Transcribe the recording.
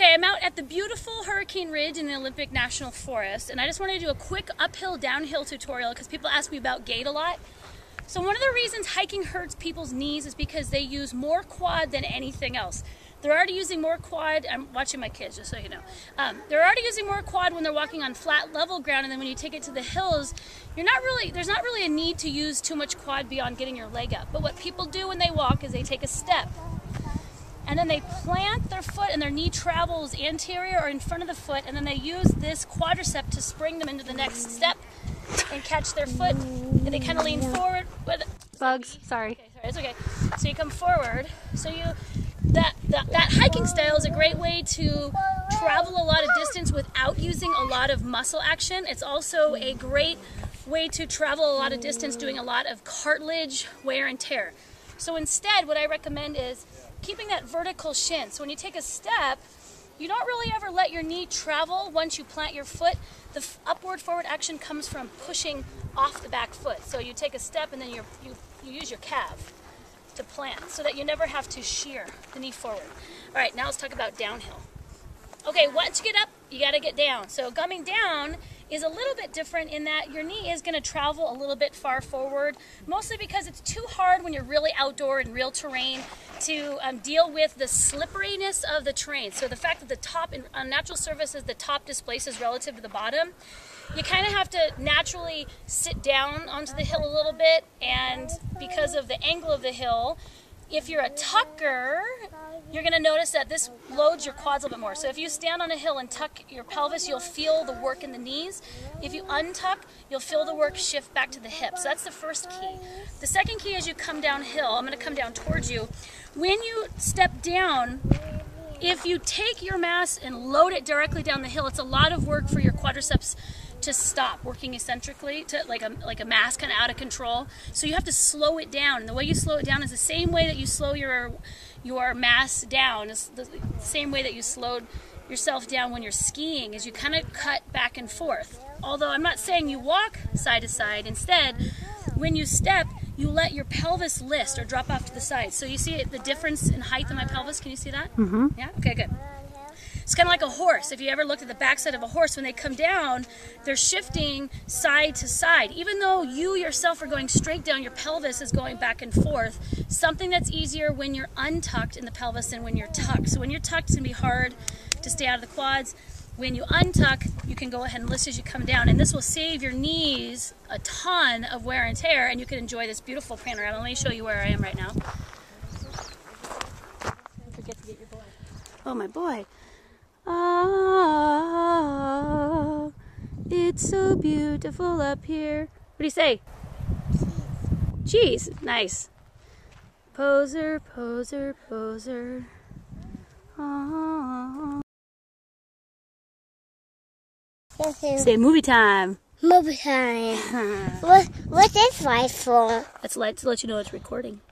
Okay, I'm out at the beautiful Hurricane Ridge in the Olympic National Forest, and I just wanted to do a quick uphill, downhill tutorial because people ask me about gait a lot. So one of the reasons hiking hurts people's knees is because they use more quad than anything else. They're already using more quad. I'm watching my kids, just so you know. They're already using more quad when they're walking on flat, level ground, and then when you take it to the hills, there's not really a need to use too much quad beyond getting your leg up. But what people do when they walk is they take a step, and then they plant their foot and their knee travels anterior or in front of the foot, and then they use this quadricep to spring them into the next step and catch their foot, and they kind of lean forward. Bugs, sorry. Okay, sorry, it's okay. So you come forward. So that hiking style is a great way to travel a lot of distance without using a lot of muscle action. It's also a great way to travel a lot of distance doing a lot of cartilage wear and tear. So instead, what I recommend is keeping that vertical shin. So when you take a step, you don't really ever let your knee travel once you plant your foot. The upward forward action comes from pushing off the back foot. So you take a step and then you use your calf to plant so that you never have to shear the knee forward. All right, now let's talk about downhill. Okay, once you get up, you got to get down. So coming down is a little bit different in that your knee is going to travel a little bit far forward, mostly because it's too hard when you're really outdoor in real terrain to deal with the slipperiness of the terrain. So the fact that the top, on natural surfaces, the top displaces relative to the bottom, you kind of have to naturally sit down onto the hill a little bit, and because of the angle of the hill, if you're a tucker, you're going to notice that this loads your quads a little bit more. So if you stand on a hill and tuck your pelvis, you'll feel the work in the knees. If you untuck, you'll feel the work shift back to the hips. So that's the first key. The second key is you come downhill. I'm going to come down towards you. When you step down, if you take your mass and load it directly down the hill, it's a lot of work for your quadriceps to stop working eccentrically, to like a mass kind of out of control. So you have to slow it down. And the way you slow it down is the same way that you slow your mass down. It's the same way that you slowed yourself down when you're skiing, is you kind of cut back and forth. Although I'm not saying you walk side to side. Instead, when you step, you let your pelvis list or drop off to the side. So you see the difference in height of my pelvis? Can you see that? Mm-hmm. Yeah? Okay, good. It's kind of like a horse. If you ever looked at the backside of a horse, when they come down, they're shifting side to side. Even though you yourself are going straight down, your pelvis is going back and forth. Something that's easier when you're untucked in the pelvis than when you're tucked. So when you're tucked, it's going to be hard to stay out of the quads. When you untuck, you can go ahead and lift as you come down, and this will save your knees a ton of wear and tear, and you can enjoy this beautiful panorama. Let me show you where I am right now. Don't forget to get your boy. Oh, my boy. Ah, it's so beautiful up here. What do you say? Cheese. Nice. Poser, poser, poser. Ah. Say movie time. Movie time. What's this light for? That's light to let you know it's recording.